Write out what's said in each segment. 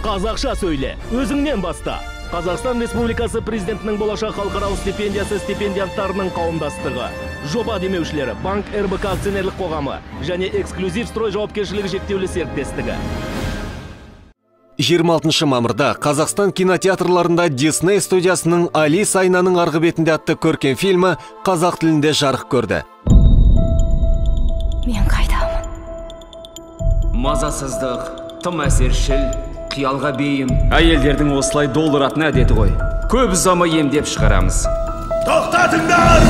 Қазақша сөйле, өзіңнен баста. Қазақстан Республикасы Президентінің болашақ халықаралық стипендиясы стипендианттарының қауымдастығы. Жоба демеушілері Банк РБК акционерлік қоғамы және эксклюзив строй жауапкершілігі шектеулі серіктестігі. 26 мамырда Қазақстан кинотеатрларында Disney студиясының Алиса айнаның арғы бетінде атты көркем фильмі қазақ тілінде жарық көрді. Мен қайдамын? Мазасыздық, тым әсершіл, қиялға бейім. Әйелдердің осылай долыратын әдеті ғой. Көп ұзамай емдеп шығарамыз. Тоқтатыңдар!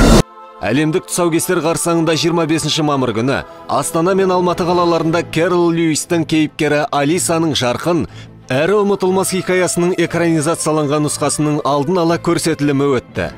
Әлемдік тұсаукесер қарсаңында 25 мамыр күні Астана мен Алматы қалаларында Кэрол Льюистің кейіпкері Алисаның жарқын, әрі ұмытылмас хикаясының экранизацияланған нұсқасының алдын ала көрсетілімі өтті.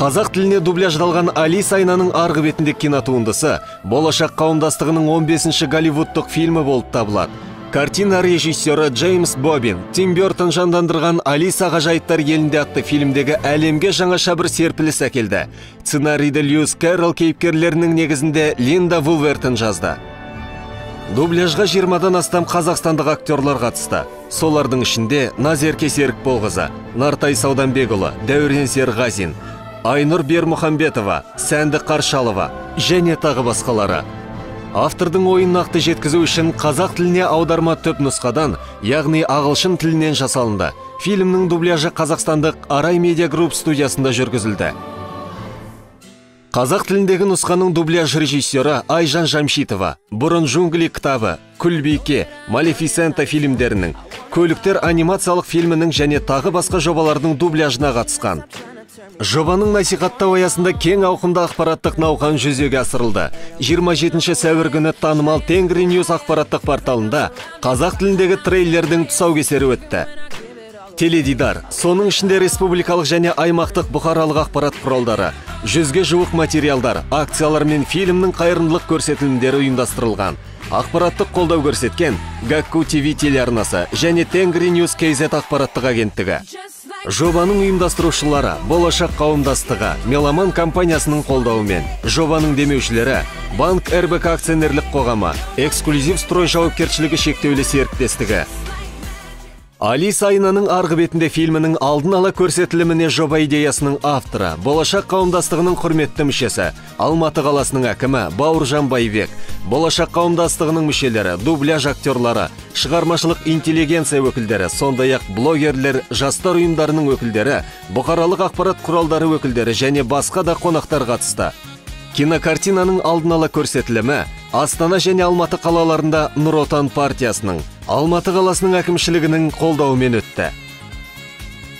Қазақ тіліне дубляждалған Алиса айнаның арғы бетінде кинотуындысы болашақ қауымдастығының 15-ші Голливудтық фильмі болып табылады. Картина режиссері Джеймс Бобин, Тим Бёртон жандандырған Алиса ғажайыптар елінде атты фильмдегі әлемге жаңаша бір серпіліс әкелді. Сценарийді Льюис Кэрролл кейіпкерлерінің негізінде Линда Вулвертон жазды. Дубляжға 20-дан астам қазақстандық актерлар қатысты. Солардың ішінде Назерке Серікболқызы, Нартай Сауданбекұлы, Дәурен Серғазин, Айнұр Бермұхамбетова, Сәнді Қаршалова және тағы басқалары. Автордың ойын нақты жеткізу үшін қазақ тіліне аударма төп нұсқадан, яғни ағылшын тілінен жасалынды. Фильмнің дубляжы қазақстандық Арай Медиа Групп студиясында жүргізілді. Қазақ тіліндегі нұсқаның дубляж режиссері Айжан Жамшитова, бұрын «Джунгли» кітабы, «Күлбике», «Малефисента» фильмдерінің, «Көліктер» анимациялық фильмінің және тағы басқа жобалардың дубляжына қатысқан. Жобаның насихаттау аясында кең ауқымда ақпараттық науқан жүзеге асырылды. 27 сәуір күні танымал Тенгри Ньюс ақпараттық порталында қазақ тіліндегі трейлердің тұсаукесері өтті. Теледидар, соның ішінде республикалық және аймақтық бұқаралық ақпарат құралдары, 100-ге жуық материалдар, акциялар мен фильмнің қайырымдылық көрсетілімдері ұйымдастырылған. Ақпараттық қолдау көрсеткен Гакку ТВ телеарнасы және Тенгри Ньюс KZ ақпараттық агенттігі. Жобаның ұйымдастырушылары болашақ қауымдастығы Меломан компаниясының қолдауымен, жобаның демеушілері Банк РБК акционерлік қоғамы, эксклюзив строй жауапкершілігі шектеулі серіктестігі. Алиса айнаның арғы бетінде фильмінің алдын ала көрсетіліміне жоба идеясының авторы, болашақ қауымдастығының құрметті мүшесі, Алматы қаласының әкімі Бауыржан Байбек, болашақ қауымдастығының мүшелері, дубляж актерлары, шығармашылық интеллигенция өкілдері, сондай-ақ блогерлер, жастар ұйымдарының өкілдері, бұқаралық ақпарат құралдары өкілдері және басқа да қонақтар қатысты. Кинокартинаның алдын ала көрсетілімі Астана және Алматы қалаларында Нұр Отан партиясының, Алматы қаласының әкімшілігінің қолдауымен өтті.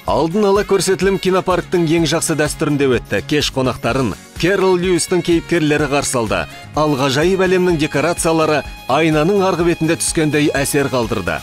Алдын ала көрсетілім кинопарктың ең жақсы дәстүрінде өтті. Кеш қонақтарын Кэрол Льюистің кейіпкерлері қарсы алды. Ал ғажайып әлемнің декорациялары айнаның арғы бетінде түскендей әсер қалдырды.